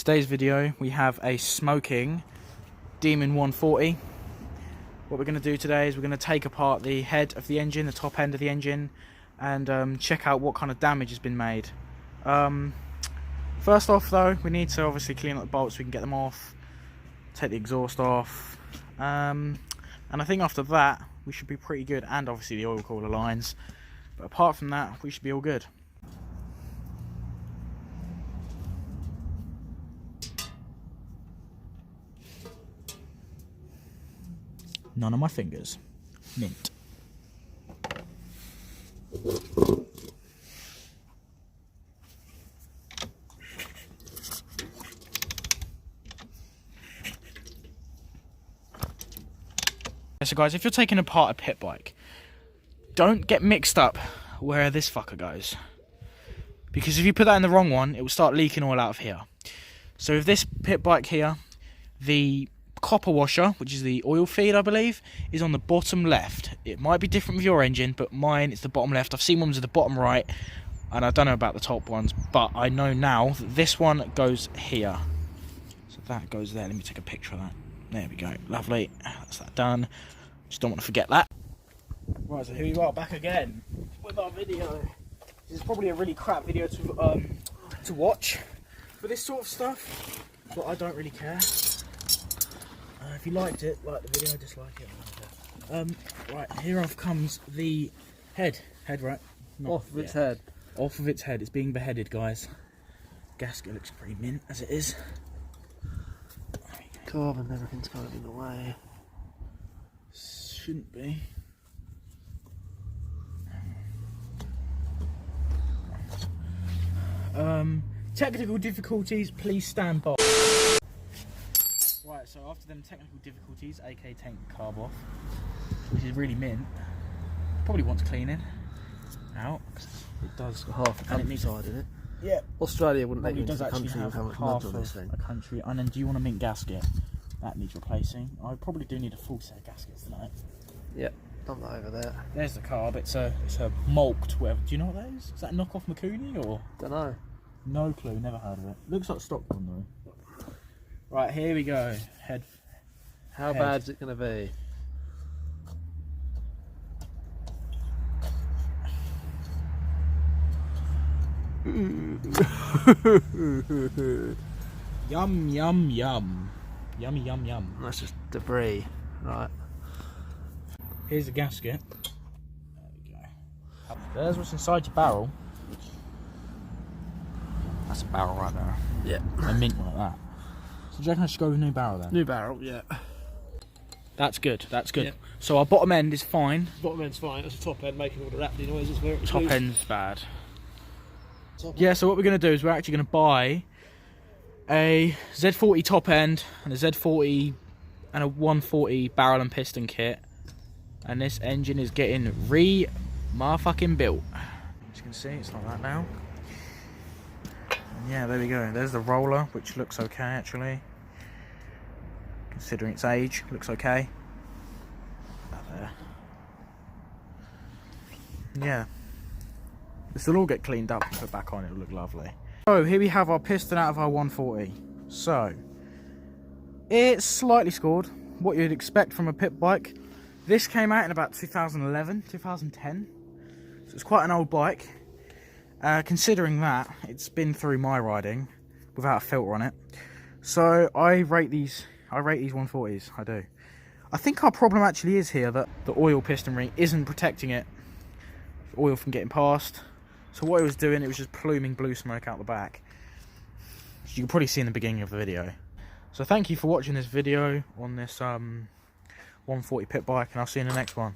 today's video we have a smoking Demon 140. What we're going to do today is we're going to take apart the head of the engine, the top end of the engine, and check out what kind of damage has been made. First off though, we need to obviously clean up the bolts so we can get them off, take the exhaust off, and I think after that we should be pretty good, and obviously the oil cooler lines, but apart from that we should be all good. None on my fingers. Mint. So guys, if you're taking apart a pit bike, don't get mixed up where this fucker goes. Because if you put that in the wrong one, it will start leaking oil out of here. So with this pit bike here, the copper washer, which is the oil feed I believe, is on the bottom left. It might be different with your engine, but mine is the bottom left. I've seen ones at the bottom right, and I don't know about the top ones, but I know now that this one goes here. So that goes there. Let me take a picture of that. There we go. Lovely. That's that done. Just don't want to forget that. Right, so here we are back again with our video. This is probably a really crap video to watch for this sort of stuff, but I don't really care. If you liked it, like the video, dislike it. Right, here off comes the head. Head, right? Off of its head. Off of its head. It's being beheaded, guys. Gasket looks pretty mint as it is. Carbon, everything's kind of in the way. Shouldn't be. Technical difficulties, please stand by. Right, so after them technical difficulties, aka taking the carb off, which is really mint, probably wants cleaning out. It does half the countryside in it. Yeah. Australia wouldn't let you into into the country with how much mud on this thing. A country, and then do you want a mint gasket? That needs replacing. I probably do need a full set of gaskets tonight. Yep, dump that over there. There's the carb. It's a mulked whatever. Do you know what that is? Is that a knockoff Makuni or? Don't know. No clue. Never heard of it. Looks like stock one though. Right, here we go. Head. How bad is it going to be? Yum, yum, yum. Yummy, yum, yum. That's just debris. Right. Here's the gasket. There we go. There's what's inside your barrel. That's a barrel right there. Yeah. A mint one like that. So do you reckon I should go with a new barrel then? New barrel, yeah. That's good, that's good. Yeah. So our bottom end is fine. Bottom end's fine, that's the top end making all the rattly noises where it's Top loose. end's bad. Yeah, so what we're going to do is we're actually going to buy a Z40 top end and a Z40 and a 140 barrel and piston kit. And this engine is getting motherfucking built. As you can see, it's like that now. Yeah, there we go. There's the roller, which looks okay actually. Considering its age, looks okay. That there. Yeah. This will all get cleaned up and put back on, it'll look lovely. So here we have our piston out of our 140. So, it's slightly scored, what you'd expect from a pit bike. This came out in about 2011, 2010. So it's quite an old bike. Considering that, it's been through my riding without a filter on it. So I rate these 140s, I do. I think our problem actually is here that the oil piston ring isn't protecting it, oil from getting past. So what it was doing, it was just pluming blue smoke out the back. As you can probably see in the beginning of the video. So thank you for watching this video on this 140 pit bike, and I'll see you in the next one.